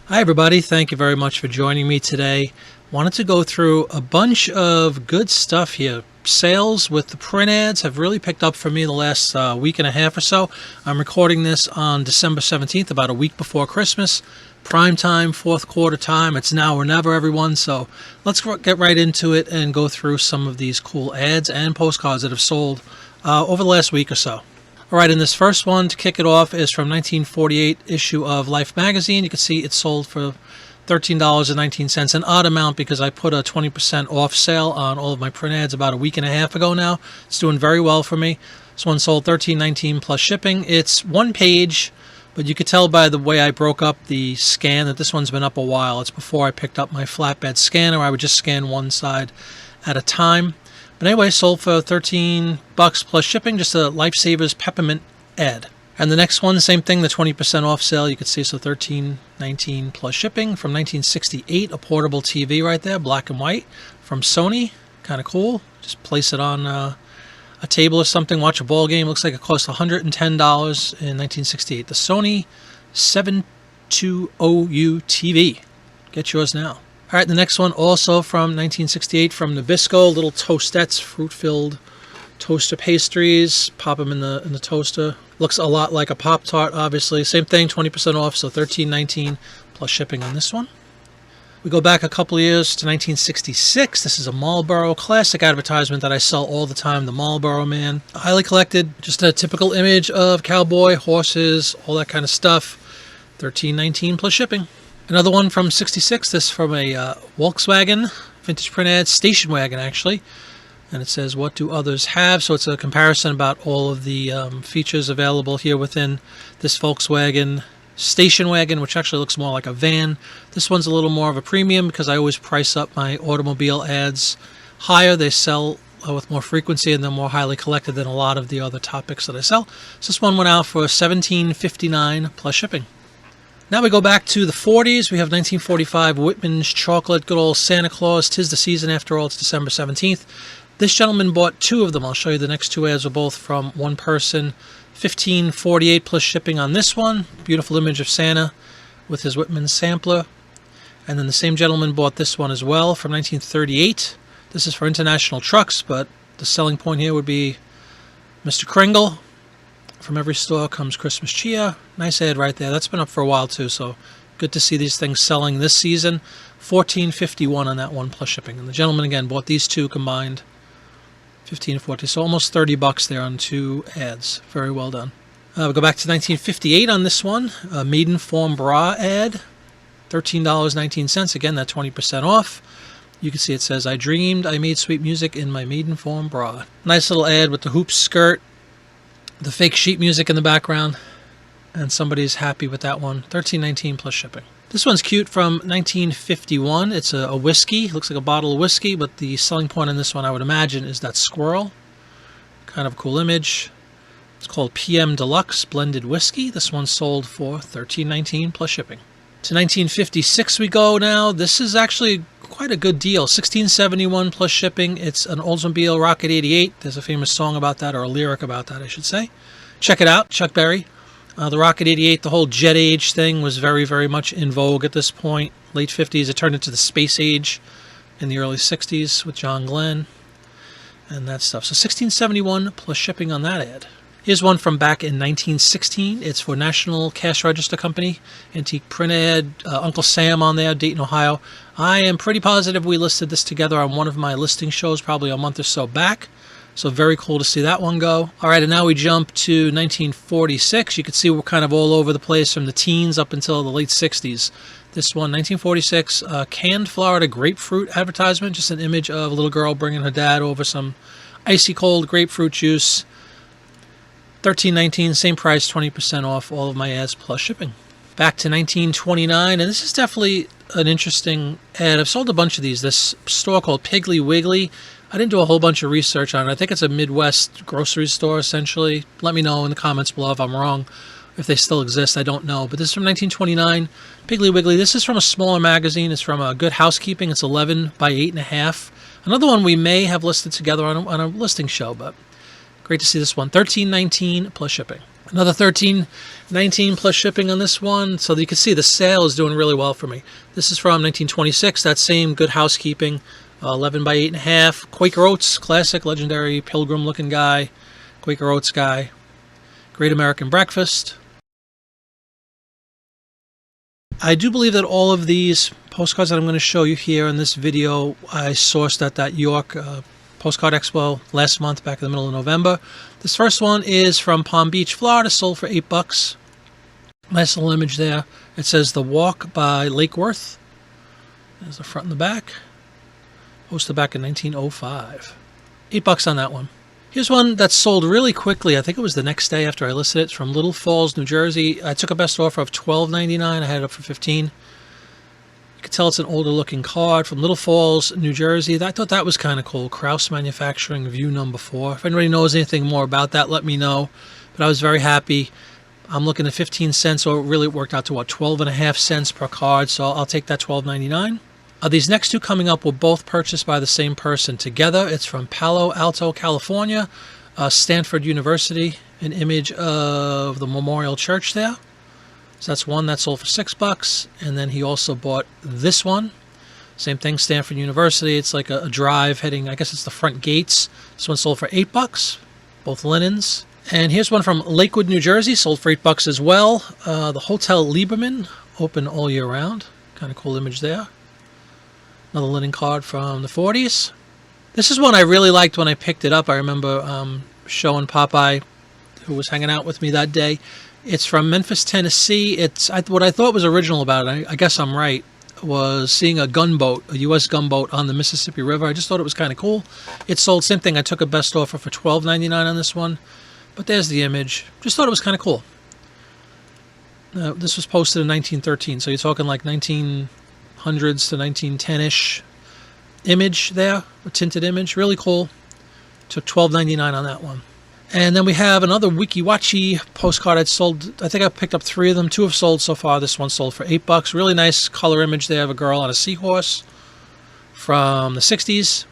Hi, everybody. Thank you very much for joining me today. Wanted to go through a bunch of good stuff here. Sales with the print ads have really picked up for me the last week and a half or so. I'm recording this on December 17th, about a week before Christmas. Prime time, fourth quarter time. It's now or never, everyone. So let's get right into it and go through some of these cool ads and postcards that have sold over the last week or so. All right, and this first one to kick it off is from 1948 issue of Life magazine. You can see it sold for $13.19, an odd amount because I put a 20% off sale on all of my print ads about a week and a half ago now. It's doing very well for me. This one sold $13.19 plus shipping. It's one page, but you could tell by the way I broke up the scan that this one's been up a while. It's before I picked up my flatbed scanner. I would just scan one side at a time. But anyway, sold for $13 plus shipping, just a Lifesavers peppermint ad. And the next one, same thing, the 20% off sale. You could see, so $13.19 plus shipping from 1968, a portable TV right there, black and white, from Sony. Kind of cool. Just place it on a table or something, watch a ball game. Looks like it cost $110 in 1968. The Sony 720U TV. Get yours now. All right, the next one also from 1968 from Nabisco, little toastettes, fruit-filled toaster pastries. Pop them in the toaster. Looks a lot like a Pop-Tart, obviously. Same thing, 20% off, so $13.19 plus shipping on this one. We go back a couple of years to 1966. This is a Marlboro classic advertisement that I sell all the time, the Marlboro Man. Highly collected, just a typical image of cowboy, horses, all that kind of stuff. $13.19 plus shipping. Another one from 66, this from a Volkswagen vintage print ad, station wagon actually, and it says, what do others have? So it's a comparison about all of the features available here within this Volkswagen station wagon, which actually looks more like a van. This one's a little more of a premium because I always price up my automobile ads higher. They sell with more frequency and they're more highly collected than a lot of the other topics that I sell. So this one went out for $17.59 plus shipping. Now we go back to the 40s. We have 1945 Whitman's Chocolate, good old Santa Claus. 'Tis the season after all. It's December 17th. This gentleman bought two of them. I'll show you the next two ads are both from one person. $15.48 plus shipping on this one. Beautiful image of Santa with his Whitman sampler. And then the same gentleman bought this one as well from 1938. This is for international trucks, but the selling point here would be Mr. Kringle. From every store comes Christmas cheer. Nice ad right there. That's been up for a while too, so good to see these things selling this season. $14.51 on that one plus shipping. And the gentleman again bought these two combined, $15.40, so almost $30 there on two ads. Very well done. We go back to 1958 on this one. A Maidenform bra ad, $13.19. Again, that 20% off. You can see it says, I dreamed I made sweet music in my Maidenform bra. Nice little ad with the hoop skirt. The fake sheet music in the background, and somebody's happy with that one. $13.19 plus shipping. This one's cute from 1951. It's a whiskey. Looks like a bottle of whiskey, but the selling point on this one, I would imagine, is that squirrel. Kind of a cool image. It's called PM Deluxe Blended Whiskey. This one sold for $13.19 plus shipping. To 1956 we go now. This is actually quite a good deal. $16.71 plus shipping. It's an Oldsmobile Rocket 88. There's a famous song about that, or a lyric about that, I should say. Check it out, Chuck Berry. The Rocket 88, the whole jet age thing was very, very much in vogue at this point. Late 50s, it turned into the space age in the early 60s with John Glenn and that stuff. So $16.71 plus shipping on that ad. Here's one from back in 1916. It's for National Cash Register Company. Antique print ad. Uncle Sam on there, Dayton, Ohio. I am pretty positive we listed this together on one of my listing shows probably a month or so back. So very cool to see that one go. All right, and now we jump to 1946. You can see we're kind of all over the place from the teens up until the late 60s. This one, 1946, canned Florida grapefruit advertisement. Just an image of a little girl bringing her dad over some icy cold grapefruit juice. $13.19, same price, 20% off all of my ads plus shipping. Back to 1929, and this is definitely an interesting ad. I've sold a bunch of these. This store called Piggly Wiggly. I didn't do a whole bunch of research on it. I think it's a Midwest grocery store, essentially. Let me know in the comments below if I'm wrong. If they still exist, I don't know. But this is from 1929, Piggly Wiggly. This is from a smaller magazine. It's from Good Housekeeping. It's 11 by 8.5. Another one we may have listed together on a listing show, but great to see this one. $13.19 plus shipping. Another 13.19 plus shipping on this one. So you can see the sale is doing really well for me. This is from 1926. That same Good Housekeeping, 11 by 8.5. Quaker Oats, classic, legendary pilgrim looking guy. Quaker Oats guy. Great American Breakfast. I do believe that all of these postcards that I'm going to show you here in this video, I sourced at that York Postcard Expo last month, back in the middle of November. This first one is from Palm Beach, Florida, sold for $8. Nice little image there. It says The Walk by Lake Worth. There's the front and the back. Posted back in 1905. $8 on that one. Here's one that sold really quickly. I think it was the next day after I listed it. It's from Little Falls, New Jersey. I took a best offer of $12.99. I had it up for $15. You can tell it's an older looking card from Little Falls, New Jersey. I thought that was kind of cool. Kraus Manufacturing, view number 4. If anybody knows anything more about that, let me know. But I was very happy. I'm looking at 15 cents, so it really worked out to what, 12.5 cents per card. So I'll take that $12.99. These next two coming up were both purchased by the same person together. It's from Palo Alto, California, Stanford University, an image of the Memorial Church there. So that's one that sold for $6. And then he also bought this one. Same thing, Stanford University. It's like a drive heading, I guess it's the front gates. This one sold for $8, both linens. And here's one from Lakewood, New Jersey, sold for $8 as well. The Hotel Lieberman, open all year round. Kind of cool image there. Another linen card from the 40s. This is one I really liked when I picked it up. I remember showing Popeye, who was hanging out with me that day. It's from Memphis, Tennessee. What I thought was original about it, I guess I'm right, was seeing a gunboat, a U.S. gunboat on the Mississippi River. I just thought it was kind of cool. It sold, same thing. I took a best offer for $12.99 on this one. But there's the image. Just thought it was kind of cool. This was posted in 1913, so you're talking like 1900s to 1910-ish image there, a tinted image, really cool. Took $12.99 on that one. And then we have another Wikiwachi postcard I'd sold. I think I picked up 3 of them. 2 have sold so far. This one sold for $8. Really nice color image there of a girl on a seahorse from the 60s.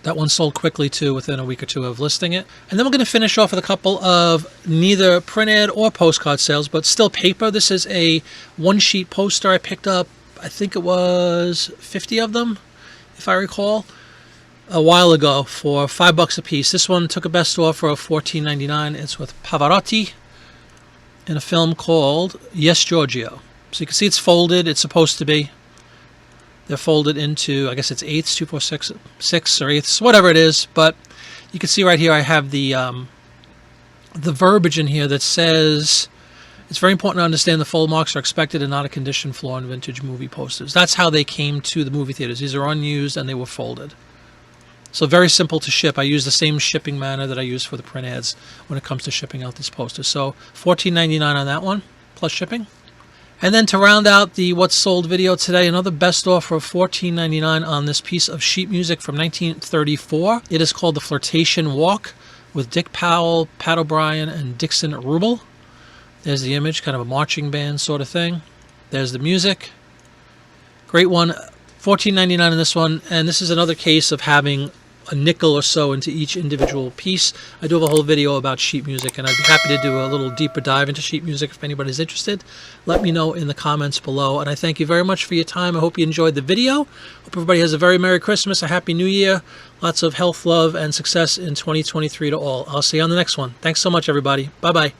That one sold quickly too, within a week or two of listing it. And then we're going to finish off with a couple of neither print ad or postcard sales, but still paper. This is a one-sheet poster I picked up. I think it was 50 of them, if I recall, a while ago for $5 a piece. This one took a best offer of $14.99. It's with Pavarotti in a film called Yes, Giorgio. So you can see it's folded. It's supposed to be. They're folded into, I guess it's eighths, 2, 4, 6 or eighths, whatever it is. But you can see right here I have the verbiage in here that says, it's very important to understand the fold marks are expected and not a condition flaw in vintage movie posters. That's how they came to the movie theaters. These are unused and they were folded. So very simple to ship. I use the same shipping manner that I use for the print ads when it comes to shipping out these posters. So $14.99 on that one, plus shipping. And then to round out the What's Sold video today, another best offer of $14.99 on this piece of sheet music from 1934. It is called The Flirtation Walk with Dick Powell, Pat O'Brien, and Dixon Rubel. There's the image, kind of a marching band sort of thing. There's the music. Great one. $14.99 in this one. And this is another case of having a nickel or so into each individual piece. I do have a whole video about sheet music, and I'd be happy to do a little deeper dive into sheet music if anybody's interested. Let me know in the comments below, and I thank you very much for your time. I hope you enjoyed the video. Hope everybody has a very Merry Christmas, a Happy New Year, lots of health, love, and success in 2023 to all. I'll see you on the next one. Thanks so much, everybody. Bye-bye.